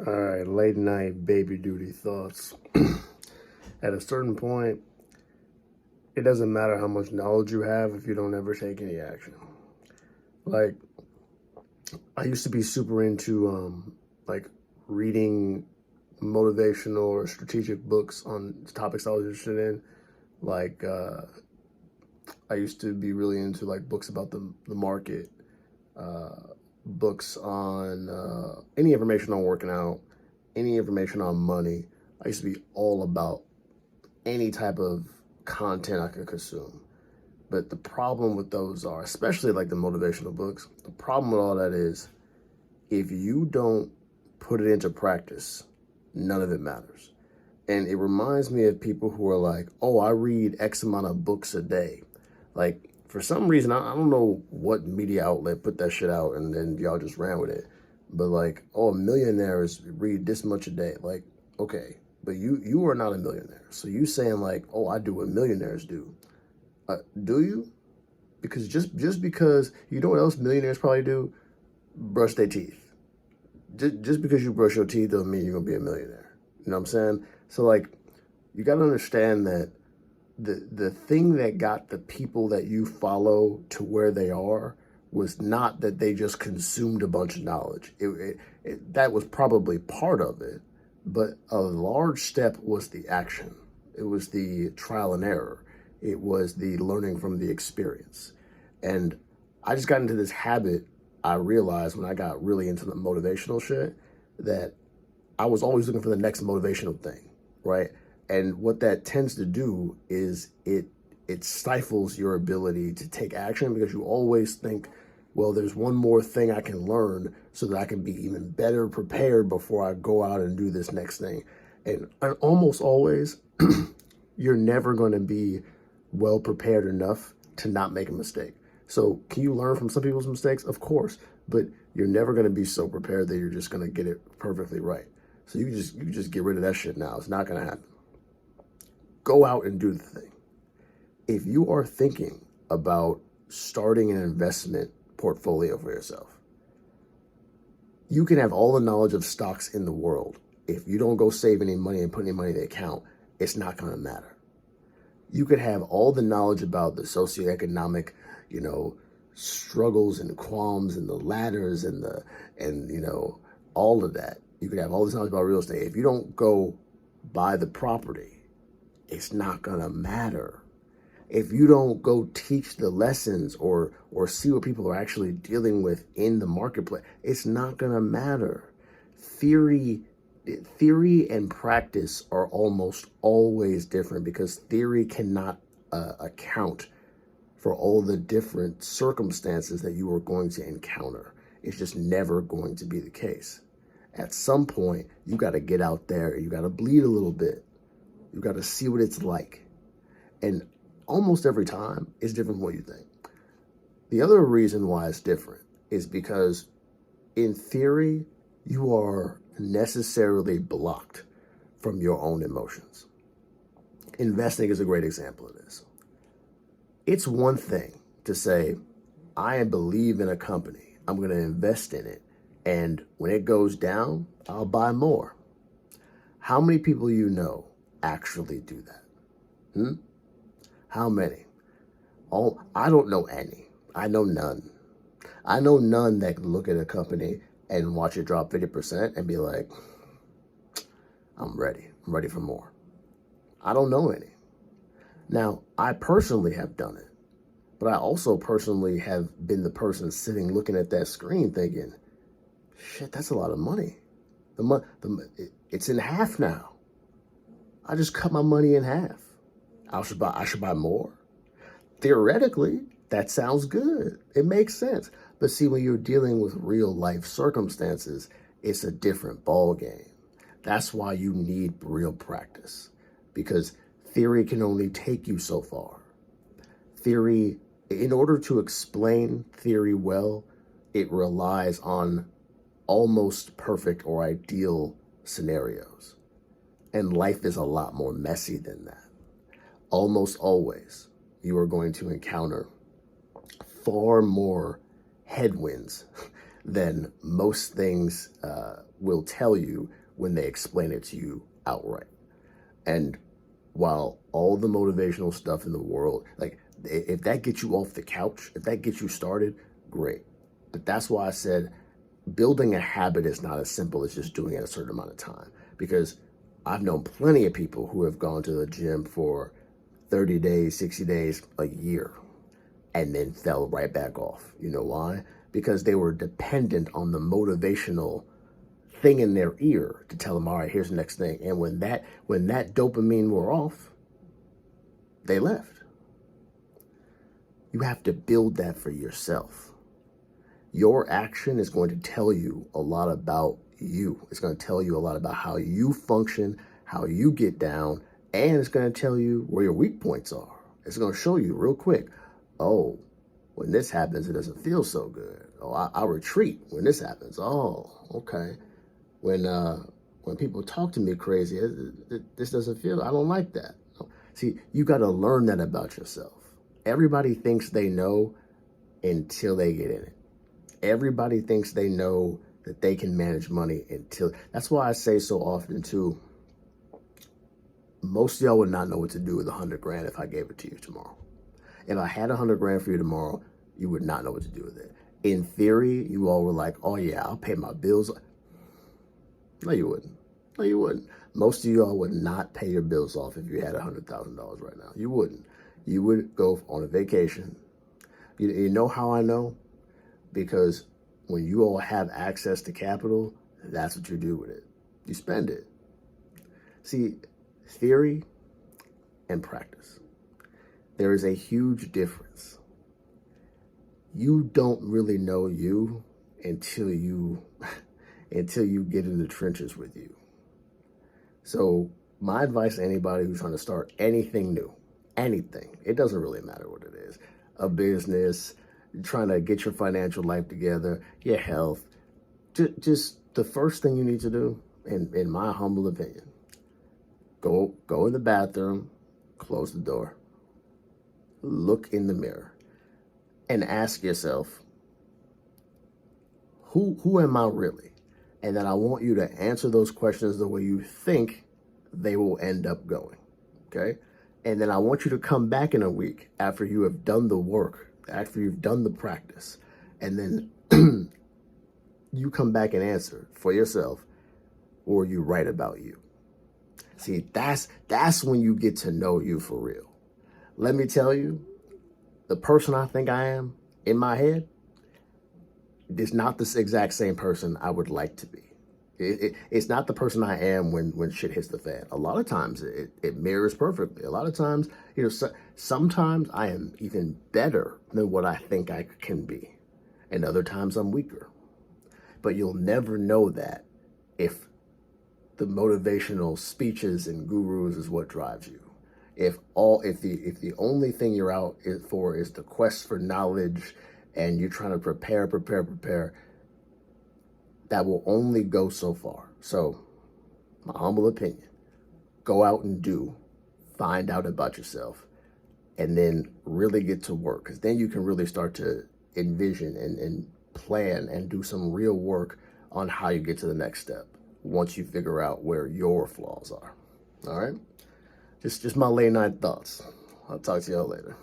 All right, late night baby duty thoughts. At a certain point, it doesn't matter how much knowledge you have if you don't ever take any action. Like, I used to be super into like reading motivational or strategic books on topics I was interested in. Like, I used to be really into like books about the market, uh, books on any information on working out, any information on money. I used to be all about any type of content I could consume. But the problem with those are, especially like the motivational books, the problem with all that is if you don't put it into practice, none of it matters. And it reminds me of people who are like, oh, I read X amount of books a day. Like, for some reason, I don't know what media outlet put that shit out and then y'all just ran with it. But like, oh, millionaires read this much a day. Like, okay, but you are not a millionaire. So you saying like, oh, I do what millionaires do. Do you? Because just because you know what else millionaires probably do? Brush their teeth. Just because you brush your teeth doesn't mean you're gonna be a millionaire. You know what I'm saying? So like, you gotta understand that the thing that got the people that you follow to where they are was not that they just consumed a bunch of knowledge. That was probably part of it, but a large step was the action. It was the trial and error. It was the learning from the experience. And I just got into this habit. I realized when I got really into the motivational shit that I was always looking for the next motivational thing, right? And what that tends to do is it stifles your ability to take action because you always think, well, there's one more thing I can learn so that I can be even better prepared before I go out and do this next thing. And almost always, you're never going to be well prepared enough to not make a mistake. So can you learn from some people's mistakes? Of course, but you're never going to be so prepared that you're just going to get it perfectly right. So you just get rid of that shit now. It's not going to happen. Go out and do the thing. If you are thinking about starting an investment portfolio for yourself, you can have all the knowledge of stocks in the world. If you don't go save any money and put any money in the account, it's not going to matter. You could have all the knowledge about the socioeconomic, struggles and qualms and the ladders and all of that. You could have all this knowledge about real estate. If you don't go buy the property, it's not gonna matter. If you don't go teach the lessons or see what people are actually dealing with in the marketplace, it's not gonna matter. Theory and practice are almost always different because theory cannot account for all the different circumstances that you are going to encounter. It's just never going to be the case. At some point, you got to get out there. You got to bleed a little bit. You got to see what it's like. And almost every time, it's different from what you think. The other reason why it's different is because in theory, you are necessarily blocked from your own emotions. Investing is a great example of this. It's one thing to say, I believe in a company. I'm going to invest in it. And when it goes down, I'll buy more. How many people you know actually do that? How many? Oh, I don't know any. I know none. I know none that can look at a company and watch it drop 50% and be like, I'm ready. I'm ready for more. I don't know any. Now, I personally have done it, but I also personally have been the person sitting looking at that screen thinking, shit, that's a lot of money. It's in half now. I just cut my money in half. I should buy more. Theoretically, that sounds good. It makes sense. But see, when you're dealing with real life circumstances, it's a different ball game. That's why you need real practice, because theory can only take you so far. Theory, in order to explain theory well, it relies on almost perfect or ideal scenarios. And life is a lot more messy than that. Almost always, you are going to encounter far more headwinds than most things will tell you when they explain it to you outright. And while all the motivational stuff in the world, like if that gets you off the couch, if that gets you started, great. But that's why I said building a habit is not as simple as just doing it a certain amount of time. Because I've known plenty of people who have gone to the gym for 30 days, 60 days, a year, and then fell right back off. You know why? Because they were dependent on the motivational thing in their ear to tell them, all right, here's the next thing. And when that dopamine wore off, they left. You have to build that for yourself. Your action is going to tell you a lot about you. It's going to tell you a lot about how you function, how you get down, and it's going to tell you where your weak points are. It's going to show you real quick, oh, when this happens, it doesn't feel so good. Oh, I retreat when this happens. Oh, okay. When people talk to me crazy, this doesn't feel, I don't like that. See, you got to learn that about yourself. Everybody thinks they know until they get in it. Everybody thinks they know that they can manage money until, that's why I say so often too, most of y'all would not know what to do with $100 if I gave it to you tomorrow. If I had $100 for you tomorrow, you would not know what to do with it. In theory, you all were like, oh yeah, I'll pay my bills. No, you wouldn't. No, you wouldn't. Most of y'all would not pay your bills off if you had $100,000 right now. You wouldn't. You would go on a vacation. You know how I know? Because when you all have access to capital, that's what you do with it. You spend it. See, theory and practice. There is a huge difference. You don't really know you until you get in the trenches with you. So my advice to anybody who's trying to start anything new, anything, it doesn't really matter what it is, a business, trying to get your financial life together, your health, just the first thing you need to do, in my humble opinion, go in the bathroom, close the door, look in the mirror, and ask yourself, who am I really? And then I want you to answer those questions the way you think they will end up going, okay? And then I want you to come back in a week after you have done the work, after you've done the practice, and then you come back and answer for yourself, or you write about you. See, that's when you get to know you for real. Let me tell you, the person I think I am in my head is not the exact same person I would like to be. It's not the person I am when shit hits the fan. A lot of times it mirrors perfectly. A lot of times, sometimes I am even better than what I think I can be. And other times I'm weaker. But you'll never know that if the motivational speeches and gurus is what drives you. If the only thing you're out for is the quest for knowledge and you're trying to prepare, that will only go so far. So, my humble opinion, go out and do, find out about yourself, and then really get to work. Because then you can really start to envision and plan and do some real work on how you get to the next step once you figure out where your flaws are. All right? Just my late night thoughts. I'll talk to y'all later.